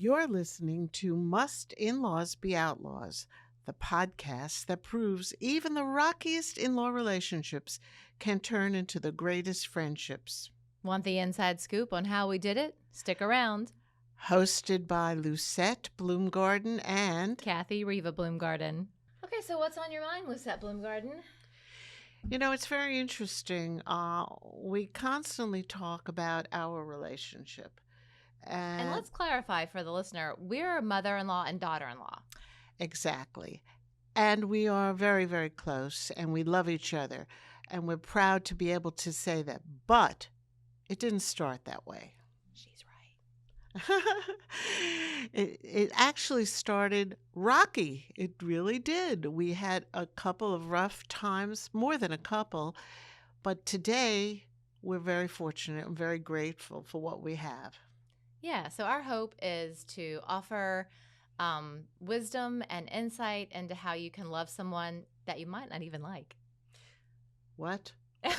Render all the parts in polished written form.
You're listening to Must In-laws Be Outlaws, the podcast that proves even the rockiest in-law relationships can turn into the greatest friendships. Want the inside scoop on how we did it? Stick around. Hosted by Lucette Bloomgarden and Cathy Riva Bloomgarden. Okay, so what's on your mind, Lucette Bloomgarden? It's very interesting. We constantly talk about our relationship. And let's clarify for the listener, we're a mother-in-law and daughter-in-law. Exactly. And we are very, very close, and we love each other. And we're proud to be able to say that. But it didn't start that way. She's right. It actually started rocky. It really did. We had a couple of rough times, more than a couple. But today, we're very fortunate and very grateful for what we have. Yeah, so our hope is to offer wisdom and insight into how you can love someone that you might not even like. What? But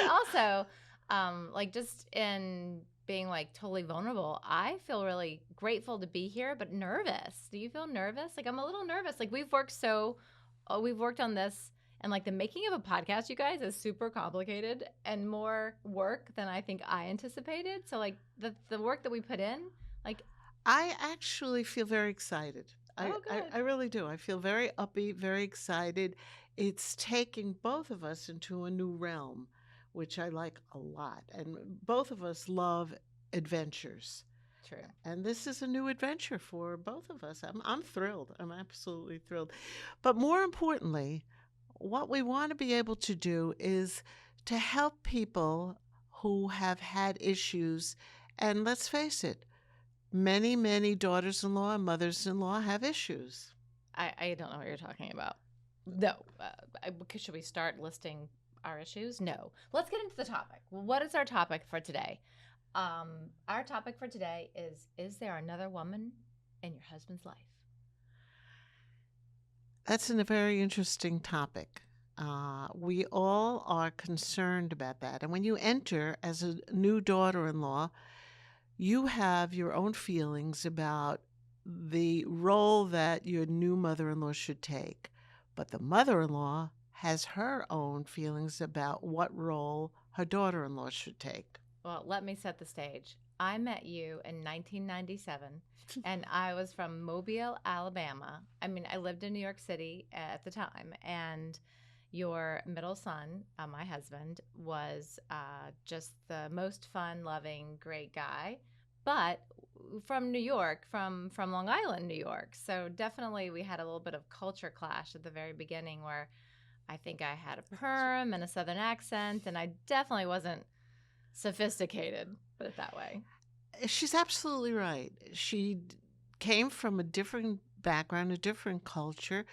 also, just in being totally vulnerable, I feel really grateful to be here, but nervous. Do you feel nervous? I'm a little nervous. We've worked on this, and the making of a podcast, you guys, is super complicated and more work than I think I anticipated. So the work that we put in, I actually feel very excited. Good. I really do. I feel very upbeat, very excited. It's taking both of us into a new realm, which I like a lot. And both of us love adventures. True. And this is a new adventure for both of us. I'm thrilled. I'm absolutely thrilled. But more importantly, what we want to be able to do is to help people who have had issues. And let's face it, many, many daughters-in-law and mothers-in-law have issues. I don't know what you're talking about. No. Should we start listing our issues? No. Let's get into the topic. What is our topic for today? Our topic for today is there another woman in your husband's life? That's a very interesting topic. We all are concerned about that. And when you enter as a new daughter-in-law, you have your own feelings about the role that your new mother-in-law should take. But the mother-in-law has her own feelings about what role her daughter-in-law should take. Well, let me set the stage. I met you in 1997, and I was from Mobile, Alabama. I lived in New York City at the time, and your middle son, my husband, was just the most fun, loving, great guy, but from New York, from Long Island, New York. So definitely we had a little bit of culture clash at the very beginning where I think I had a perm and a Southern accent, and I definitely wasn't sophisticated, put it that way. She's absolutely right. She came from a different background, a different culture,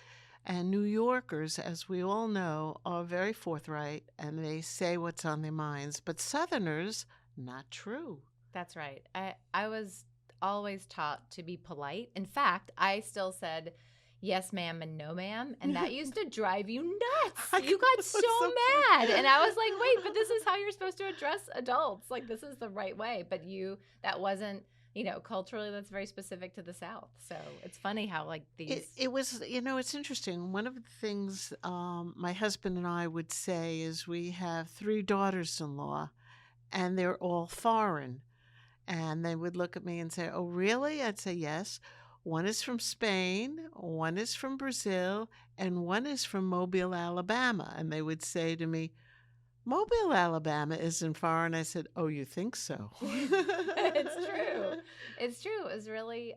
and New Yorkers, as we all know, are very forthright and they say what's on their minds. But Southerners, not true. That's right. I was always taught to be polite. In fact, I still said yes, ma'am, and no, ma'am. And that used to drive you nuts. You got so mad. And I was like, wait, but this is how you're supposed to address adults. This is the right way. But that wasn't, culturally, that's very specific to the South. So it's funny how these. It was, it's interesting. One of the things my husband and I would say is we have 3 daughters-in-law and they're all foreign. And they would look at me and say, oh, really? I'd say, yes. One is from Spain, one is from Brazil, and one is from Mobile, Alabama. And they would say to me, Mobile, Alabama isn't foreign. I said, oh, you think so? It's true. It's true. It was really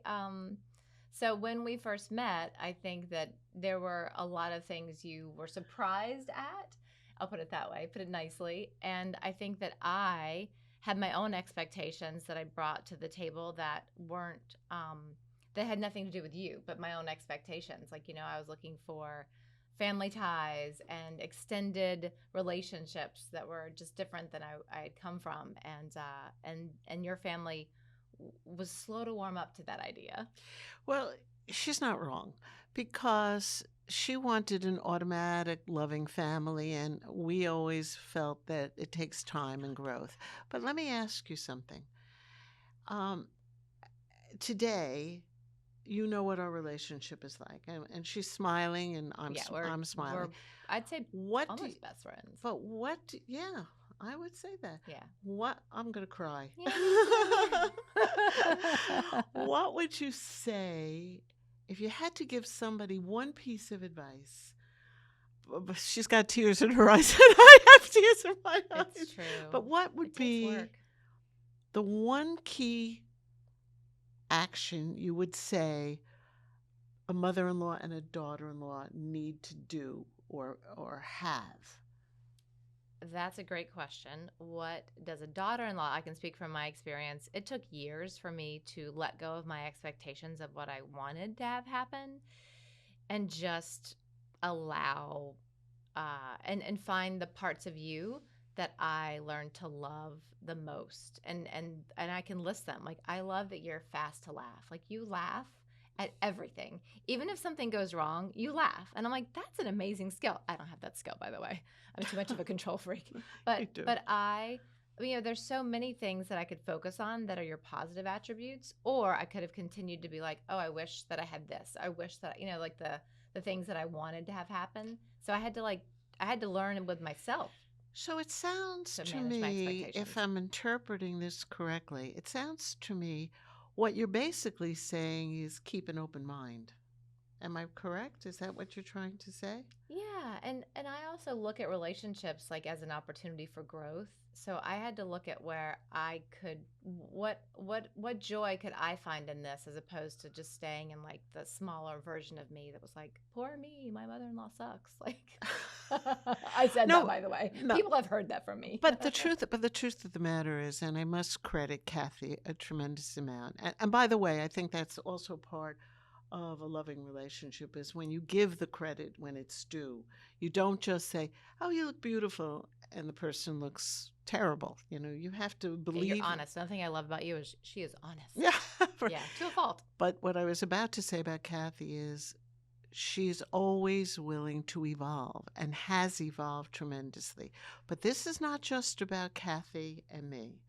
so when we first met, I think that there were a lot of things you were surprised at. I'll put it that way, put it nicely. And I think that I had my own expectations that I brought to the table that weren't that had nothing to do with you, but my own expectations. I was looking for family ties and extended relationships that were just different than I had come from, and your family was slow to warm up to that idea. Well, she's not wrong, because she wanted an automatic loving family, and we always felt that it takes time and growth. But let me ask you something. today, you know what our relationship is like, and she's smiling, and Yeah, I'm we're smiling. I'd say What do almost best friends. But what? Yeah, I would say that. Yeah. What? I'm gonna cry. Yeah, me too. What would you say if you had to give somebody one piece of advice? She's got tears in her eyes, and I have tears in my eyes. It's true. But what would It takes be work. the one key action you would say a mother-in-law and a daughter-in-law need to do or have? That's a great question. What does a daughter-in-law, I can speak from my experience, it took years for me to let go of my expectations of what I wanted to have happen and just allow and find the parts of you that I learned to love the most. And I can list them. Like, I love that you're fast to laugh. Like, you laugh at everything. Even if something goes wrong, you laugh. And I'm like, that's an amazing skill. I don't have that skill, by the way. I'm too much of a control freak. But there's so many things that I could focus on that are your positive attributes, or I could have continued to be like, oh, I wish that I had this. I wish that, like the things that I wanted to have happen. So I had to learn with myself So it sounds to to manage my me, expectations. if I'm interpreting this correctly, it sounds to me what you're basically saying is keep an open mind. Am I correct? Is that what you're trying to say? Yeah, and I also look at relationships like as an opportunity for growth. So I had to look at where I could what joy could I find in this, as opposed to just staying in like the smaller version of me that was like, poor me, my mother-in-law sucks. Like, I said that, No, by the way. no. People have heard that from me. But the truth of the matter is, and I must credit Cathy a tremendous amount. And by the way, I think that's also part of a loving relationship is when you give the credit when it's due. You don't just say, "Oh, you look beautiful," and the person looks terrible. You have to Yeah, you're believe. honest. Another thing I love about you is she is honest. Yeah. Yeah, to a fault. But what I was about to say about Cathy is she's always willing to evolve and has evolved tremendously. But this is not just about Cathy and me,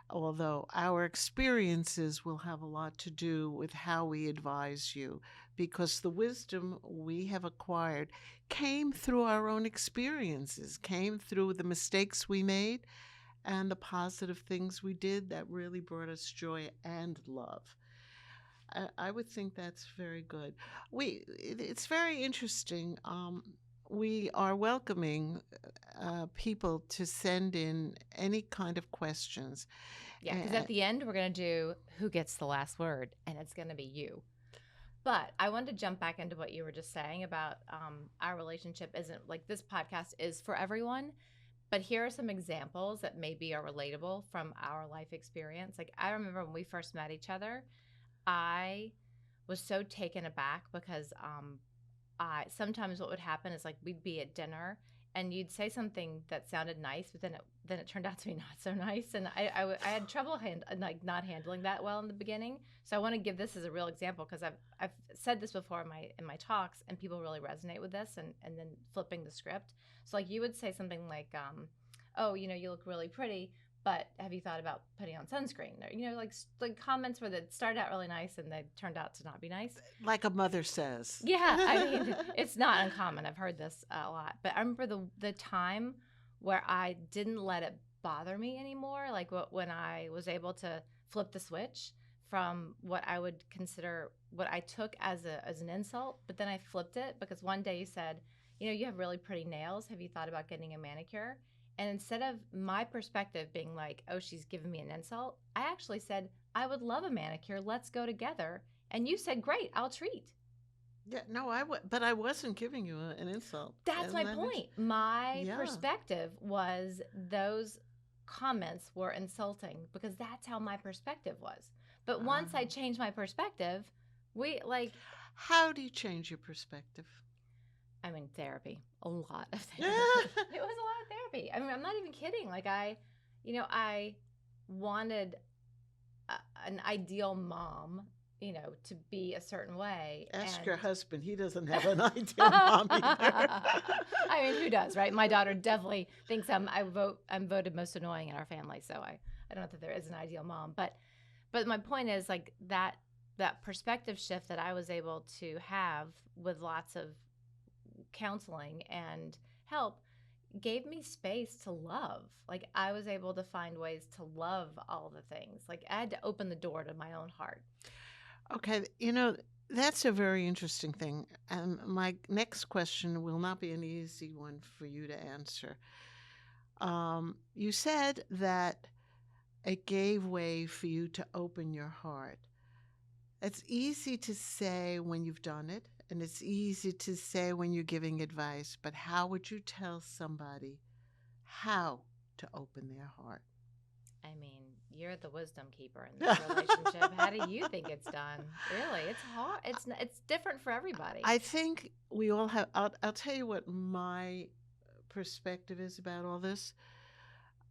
although our experiences will have a lot to do with how we advise you, because the wisdom we have acquired came through our own experiences, came through the mistakes we made and the positive things we did that really brought us joy and love. I would think that's very good. It's very interesting. We are welcoming people to send in any kind of questions. Yeah, because at the end, we're going to do who gets the last word, and it's going to be you. But I wanted to jump back into what you were just saying about our relationship isn't like this podcast is for everyone. But here are some examples that maybe are relatable from our life experience. Like, I remember when we first met each other, I was so taken aback because I sometimes what would happen is like we'd be at dinner and you'd say something that sounded nice, but then it turned out to be not so nice, and I had trouble not handling that well in the beginning. So I want to give this as a real example because I've said this before in my talks, and people really resonate with this, and then flipping the script. So like you would say something like, "Oh, you look really pretty." But have you thought about putting on sunscreen? Or, like comments where that started out really nice and they turned out to not be nice. Like a mother says. Yeah, I mean, it's not uncommon. I've heard this a lot. But I remember the time where I didn't let it bother me anymore, like when I was able to flip the switch from what I would consider what I took as an insult, but then I flipped it because one day you said, you have really pretty nails. Have you thought about getting a manicure? And instead of my perspective being like, oh, she's giving me an insult, I actually said, I would love a manicure. Let's go together. And you said, great, I'll treat. Yeah, no, but I wasn't giving you an insult. That's my point. My Yeah. perspective was those comments were insulting because that's how my perspective was. But once I changed my perspective, How do you change your perspective? I mean, therapy. A lot of therapy. It was a lot of therapy. I mean, I'm not even kidding. Like I wanted an ideal mom, to be a certain way. Ask your husband. He doesn't have an ideal mom either. I mean, who does, right? My daughter definitely thinks I'm voted most annoying in our family. So I don't know that there is an ideal mom. But my point is like that that perspective shift that I was able to have with lots of counseling and help gave me space to love. Like I was able to find ways to love all the things. Like I had to open the door to my own heart. Okay, that's a very interesting thing. And my next question will not be an easy one for you to answer. You said that it gave way for you to open your heart. It's easy to say when you've done it, and it's easy to say when you're giving advice, but how would you tell somebody how to open their heart? I mean, you're the wisdom keeper in this relationship. How do you think it's done? Really, it's hard. It's different for everybody. I think we all have, I'll tell you what my perspective is about all this.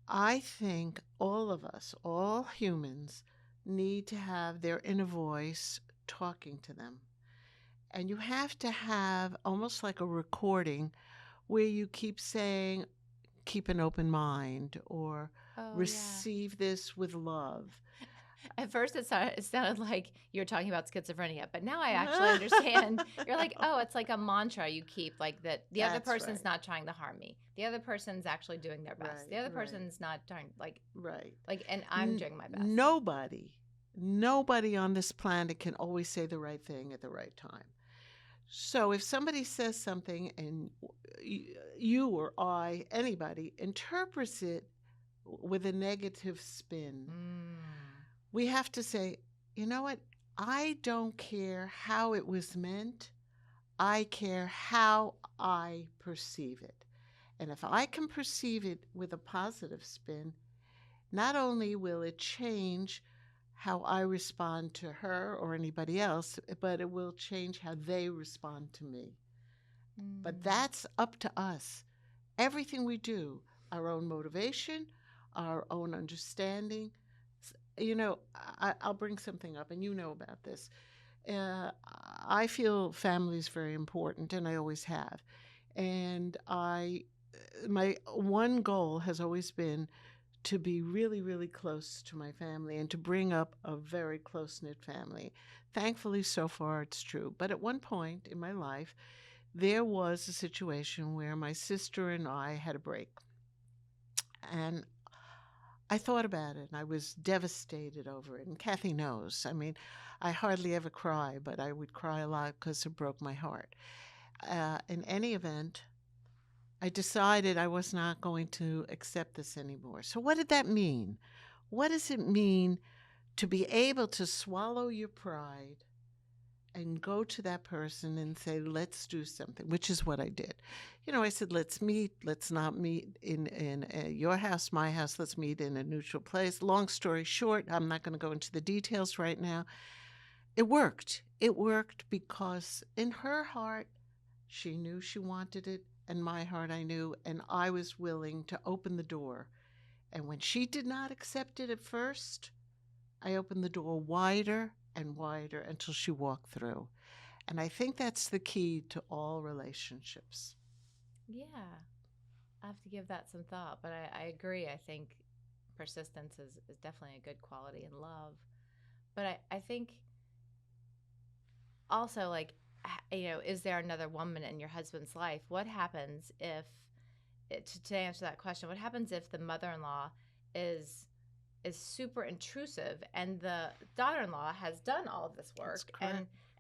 I think all of us, all humans, need to have their inner voice talking to them. And you have to have almost like a recording where you keep saying, keep an open mind, or Oh yeah. receive this with love. At first, it sounded like you were talking about schizophrenia, but now I actually understand. You're like, oh, it's like a mantra you keep, like that the other That's person's right. not trying to harm me. The other person's actually doing their best. Right, The other right, person's not trying, right. and I'm doing my best. Nobody on this planet can always say the right thing at the right time. So if somebody says something and you or I, anybody, interprets it with a negative spin, we have to say, you know what? I don't care how it was meant. I care how I perceive it. And if I can perceive it with a positive spin, not only will it change how I respond to her or anybody else, but it will change how they respond to me. But that's up to us. Everything we do, our own motivation, our own understanding. I'll bring something up, and you know about this. Uh, I feel family is very important, and I always have. And my one goal has always been to be really, really close to my family and to bring up a very close knit family. Thankfully, so far, it's true. But at one point in my life, there was a situation where my sister and I had a break. And I thought about it and I was devastated over it. And Cathy knows. I mean, I hardly ever cry, but I would cry a lot because it broke my heart. In any event, I decided I was not going to accept this anymore. So, what did that mean? What does it mean to be able to swallow your pride and go to that person and say, let's do something, which is what I did. I said, let's meet. Let's not meet in your house, my house. Let's meet in a neutral place. Long story short, I'm not going to go into the details right now. It worked. It worked because in her heart, she knew she wanted it. In my heart, I knew, and I was willing to open the door. And when she did not accept it at first, I opened the door wider and wider until she walked through. And I think that's the key to all relationships. Yeah, I have to give that some thought, but I agree. I think persistence is definitely a good quality in love. But I think also, like, is there another woman in your husband's life? What happens if, to answer that question, what happens if the mother-in-law is super intrusive and the daughter-in-law has done all of this work,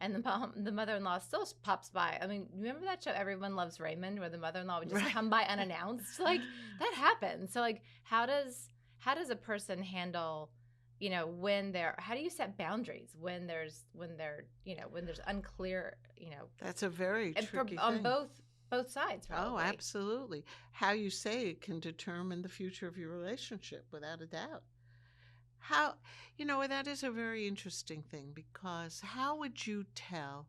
and the mother-in-law still pops by? I mean, remember that show Everyone Loves Raymond, where the mother-in-law would just come by unannounced? Like that happens. So like how does a person handle, how do you set boundaries when there's unclear, That's a very tricky on thing. both sides, probably. Oh, absolutely. How you say it can determine the future of your relationship, without a doubt. That is a very interesting thing, because how would you tell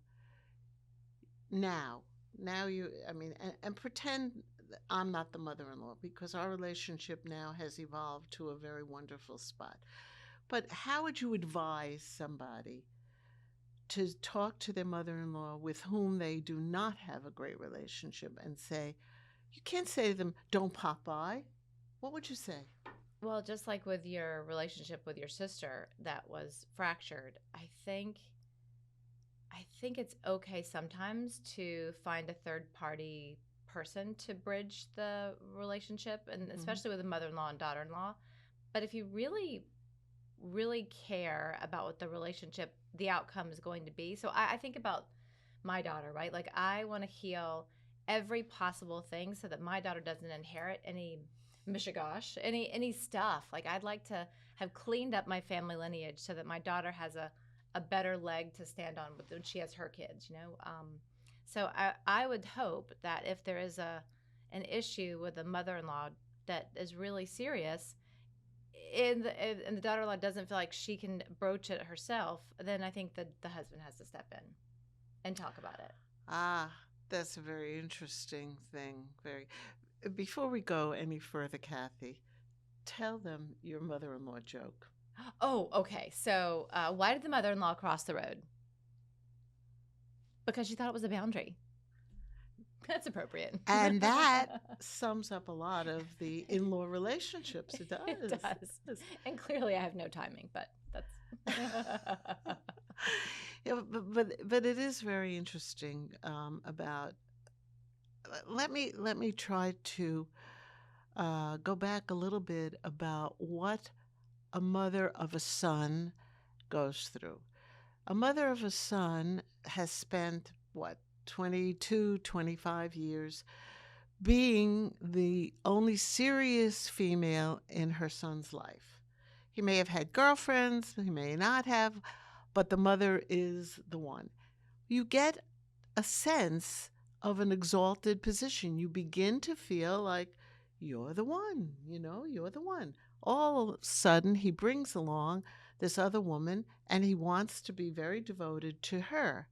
now? And pretend I'm not the mother in law, because our relationship now has evolved to a very wonderful spot. But how would you advise somebody to talk to their mother in law with whom they do not have a great relationship and say, you can't say to them, don't pop by? What would you say? Well, just like with your relationship with your sister that was fractured, I think I think it's okay sometimes to find a third party person to bridge the relationship, and Mhm. especially with a mother-in-law and daughter-in-law. But if you really, really care about what the relationship, the outcome is going to be. So I think about my daughter, right? Like I want to heal every possible thing so that my daughter doesn't inherit any mishigosh, any stuff. Like I'd like to have cleaned up my family lineage so that my daughter has a better leg to stand on when she has her kids, you know? So I would hope that if there is an issue with a mother-in-law that is really serious, and the daughter-in-law doesn't feel like she can broach it herself, then I think that the husband has to step in and talk about it. Ah, that's a very interesting thing. Very. Before we go any further, Kathy, tell them your mother-in-law joke. Oh, okay. So why did the mother-in-law cross the road? Because she thought it was a boundary. That's appropriate. And that sums up a lot of the in-law relationships. It It does. does. And clearly I have no timing, but that's Yeah, but it is very interesting about. Let me try to go back a little bit about what a mother of a son goes through. A mother of a son has spent, what, 22, 25 years being the only serious female in her son's life. He may have had girlfriends, he may not have, but the mother is the one. You get a sense of an exalted position. You begin to feel like you're the one, you're the one. All of a sudden, he brings along this other woman and he wants to be very devoted to her.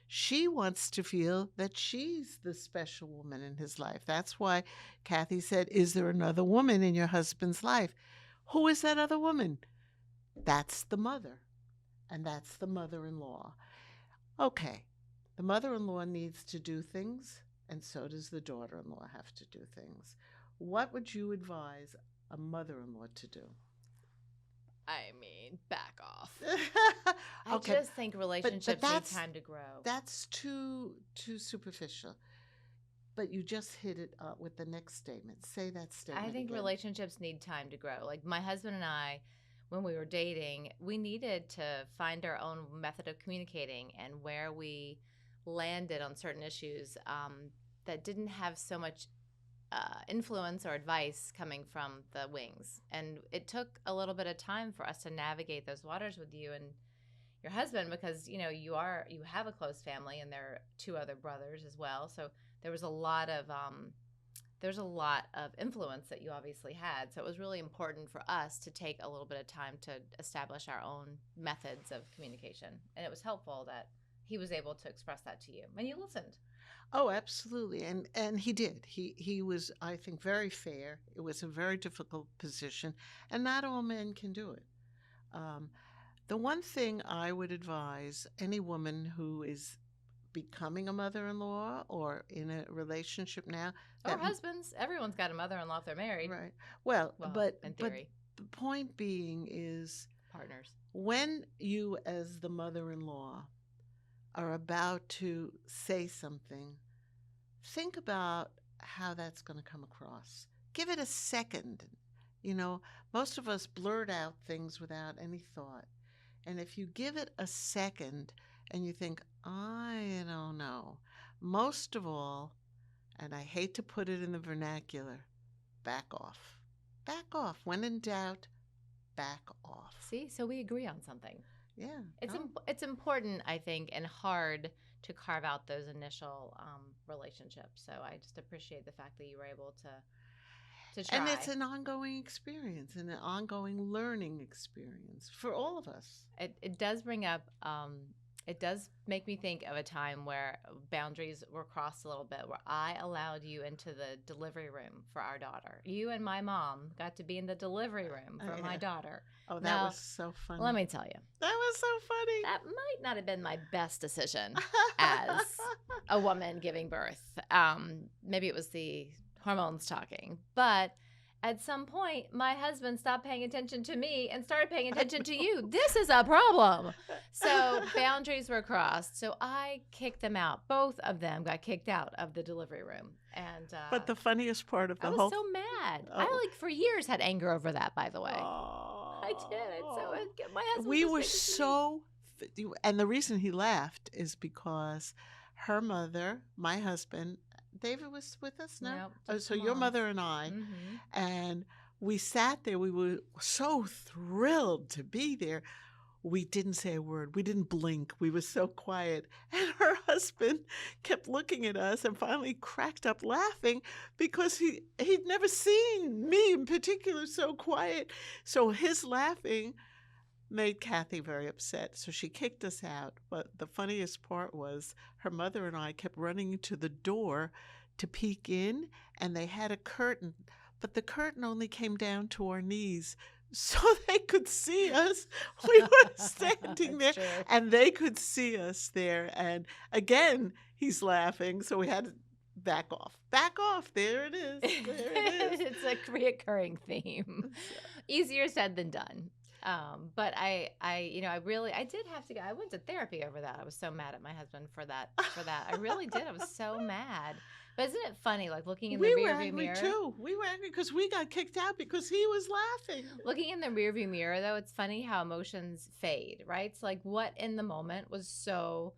She wants to feel that she's the special woman in his life. That's why Cathy said, is there another woman in your husband's life? Who is that other woman? That's the mother, and that's the mother in law. Okay, the mother in law needs to do things, and so does the daughter in law have to do things. What would you advise a mother in law to do? I mean, back off. I Okay, just think relationships need that's time to grow. that's too superficial. But you just hit it with the next statement. Say that statement I think again. relationships need time to grow. Like my husband and I, when we were dating, we needed to find our own method of communicating and where we landed on certain issues that didn't have so much influence or advice coming from the wings. And it took a little bit of time for us to navigate those waters with you and your husband, because you have a close family and there are two other brothers as well. So there was a lot of influence that you obviously had. So it was really important for us to take a little bit of time to establish our own methods of communication. And it was helpful that he was able to express that to you and you listened. Oh, absolutely, and he did. He was, I think, very fair. It was a very difficult position, and not all men can do it. Um, the one thing I would advise any woman who is becoming a mother-in-law or in a relationship now Or that husbands. Everyone's got a mother-in-law if they're married. right. Well, Well, in but theory, the point being is partners. when you as the mother-in-law are about to say something, think about how that's going to come across. Give it a second. Most of us blurt out things without any thought. And if you give it a second and you think, I don't know, most of all, and I hate to put it in the vernacular, back off. Back off. When in doubt, back off. See, so we agree on something. Yeah. It's important, I think, and hard to carve out those initial relationships. So I just appreciate the fact that you were able to try. And it's an ongoing experience and an ongoing learning experience for all of us. It does bring up. It does make me think of a time where boundaries were crossed a little bit, where I allowed you into the delivery room for our daughter. You and my mom got to be in the delivery room for my daughter. Oh, that Now, was so funny. let me tell you. That was so funny. That might not have been my best decision as a woman giving birth. Maybe it was the hormones talking. But At some point, my husband stopped paying attention to me and started paying attention to you. This is a problem. So boundaries were crossed. So I kicked them out. Both of them got kicked out of the delivery room. And But the funniest part of I the was whole so mad. I oh, like for years had anger over that, by the way. I did. oh, My husband we was were just making so, and the reason he laughed is because her mother, my husband, David was with us me. now. No, Oh, just so the your moms. mother and I, Mm-hmm. and we sat there. We were so thrilled to be there. We didn't say a word. We didn't blink. We were so quiet. And her husband kept looking at us and finally cracked up laughing because he'd never seen me in particular so quiet. So his laughing made Cathy very upset. So she kicked us out. But the funniest part was her mother and I kept running to the door to peek in, and they had a curtain, but the curtain only came down to our knees. So they could see us. We were standing there That's true. and they could see us there. And again, he's laughing. So we had to back off. Back off. There it is. There it is. It's a reoccurring theme. Easier said than done. But I did have to go. I went to therapy over that. I was so mad at my husband for that. I really did. I was so mad. But isn't it funny, like looking in the We were rearview angry mirror? too. We were angry because we got kicked out because he was laughing. Looking in the rearview mirror, though, it's funny how emotions fade, right? So, like, what in the moment was so,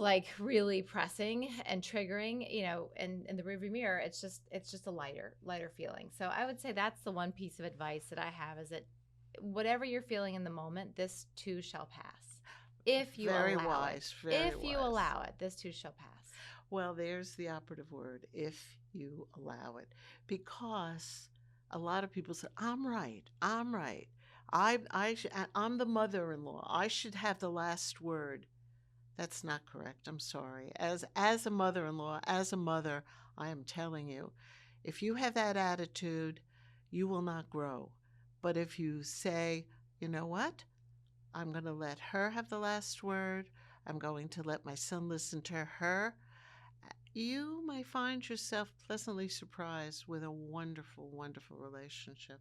like really pressing and triggering, and in the rearview mirror, it's just a lighter feeling. So, I would say that's the one piece of advice that I have is that whatever you're feeling in the moment, this too shall pass. If you Very allow wise. it. Very If you wise. allow it, this too shall pass. Well, there's the operative word, if you allow it. Because a lot of people say, I'm right. I'm right. I'm the mother-in-law. I should have the last word. That's not correct. I'm sorry. As a mother-in-law, as a mother, I am telling you, if you have that attitude, you will not grow. But if you say, you know what? I'm going to let her have the last word. I'm going to let my son listen to her. You may find yourself pleasantly surprised with a wonderful, wonderful relationship.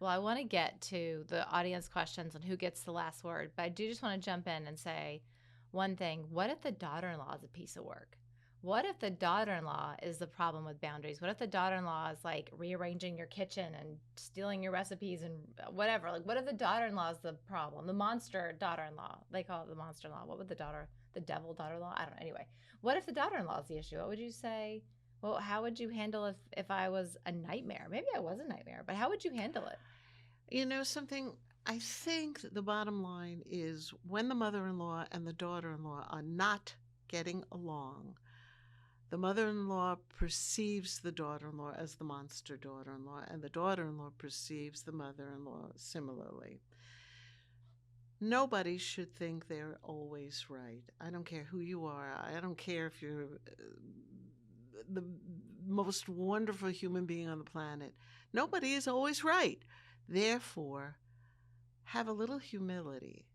Well, I want to get to the audience questions on who gets the last word, but I do just want to jump in and say one thing. What if the daughter-in-law is a piece of work? What if the daughter-in-law is the problem with boundaries? What if the daughter-in-law is like rearranging your kitchen and stealing your recipes and whatever? Like, what if the daughter-in-law is the problem? The monster daughter-in-law. They call it the monster-in-law. What would the devil daughter-in-law? I don't know. Anyway, what if the daughter-in-law is the issue? What would you say? Well, how would you handle if I was a nightmare? Maybe I was a nightmare, but how would you handle it? You know something? I think the bottom line is when the mother-in-law and the daughter-in-law are not getting along, the mother-in-law perceives the daughter-in-law as the monster daughter-in-law, and the daughter-in-law perceives the mother-in-law similarly. Nobody should think they're always right. I don't care who you are. I don't care if you're the most wonderful human being on the planet. Nobody is always right. Therefore, have a little humility.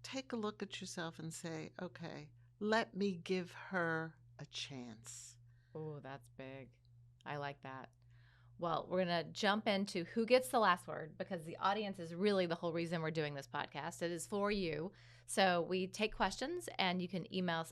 Take a look at yourself and say, okay, let me give her a chance. Oh, that's big. I like that. Well, we're going to jump into who gets the last word because the audience is really the whole reason we're doing this podcast. It is for you. So we take questions and you can email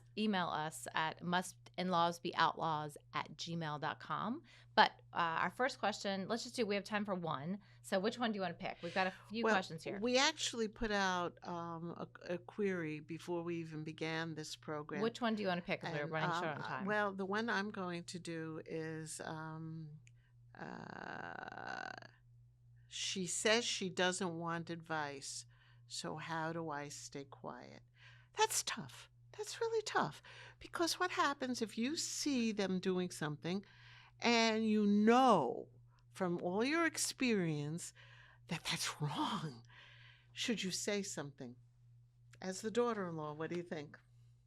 us at mustinlawsbeoutlaws@gmail.com. But our first question, we have time for one. So which one do you want to pick? We've got a few questions here. We actually put out a query before we even began this program. Which one do you want to pick because we're running short on time? Well, the one I'm going to do is she says she doesn't want advice, so how do I stay quiet? That's tough. That's really tough. Because what happens if you see them doing something and you know from all your experience that that's wrong? Should you say something? As the daughter-in-law, what do you think?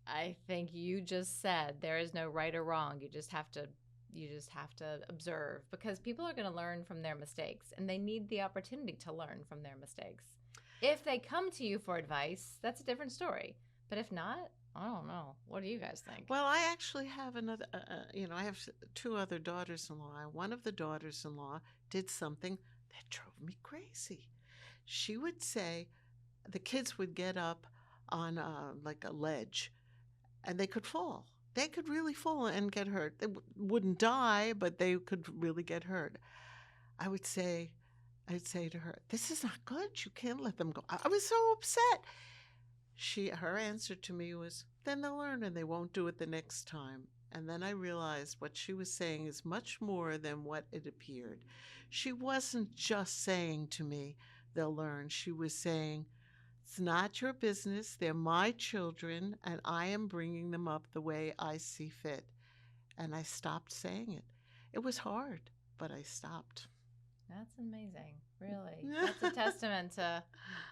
I think you just said there is no right or wrong. You just have to observe because people are going to learn from their mistakes and they need the opportunity to learn from their mistakes. If they come to you for advice, that's a different story. But if not, I don't know. What do you guys think? Well, I actually have another, I have two other daughters in law. One of the daughters in law did something that drove me crazy. She would say the kids would get up on like a ledge and they could fall. They could really fall and get hurt. They wouldn't die, but they could really get hurt. I would say, I'd say to her, "This is not good. You can't let them go." I was so upset. Her answer to me was, "Then they'll learn and they won't do it the next time." And then I realized what she was saying is much more than what it appeared. She wasn't just saying to me, "They'll learn." She was saying, "It's not your business. They're my children, and I am bringing them up the way I see fit." And I stopped saying it. It was hard, but I stopped. That's amazing. Really. That's a testament to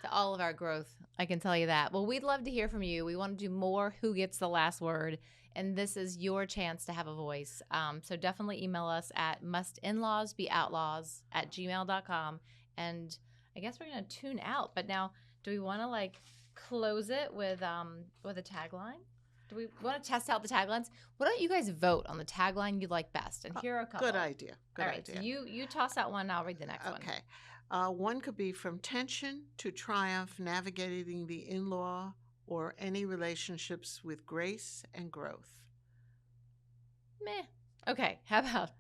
all of our growth. I can tell you that. Well, we'd love to hear from you. We want to do more Who Gets the Last Word, and this is your chance to have a voice. So definitely email us at mustinlawsbeoutlaws@gmail.com. And I guess we're going to tune out. But now, do we want to like close it with a tagline? Do we want to test out the taglines? Why don't you guys vote on the tagline you like best? And here are a couple. Good idea. Good All right, idea. so you toss out one, I'll read the next one. Okay. One could be from tension to triumph, navigating the in-law or any relationships with grace and growth. Meh. Okay, how about,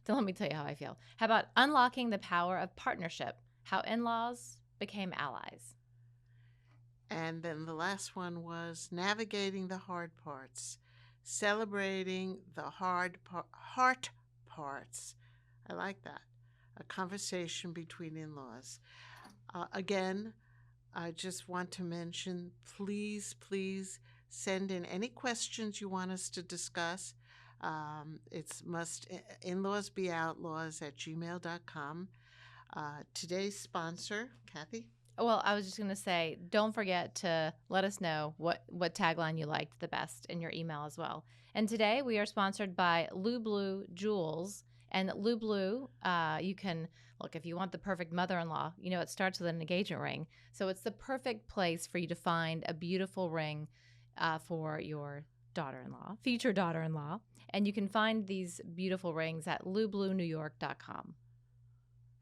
let me tell you how I feel. How about unlocking the power of partnership, how in-laws became allies. And then the last one was navigating the hard parts, celebrating the heart parts. I like that. A conversation between in-laws. Again, I just want to mention, please send in any questions you want us to discuss. It's in-laws-be-outlaws@gmail.com. Today's sponsor, Cathy? Well, I was just going to say, don't forget to let us know what tagline you liked the best in your email as well. And today we are sponsored by Blue Jewels. And Blue, you can, look, if you want the perfect mother-in-law, it starts with an engagement ring. So it's the perfect place for you to find a beautiful ring for your daughter-in-law, future daughter-in-law. And you can find these beautiful rings at lubluenewyork.com.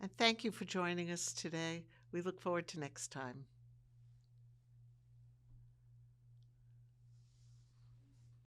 And thank you for joining us today. We look forward to next time.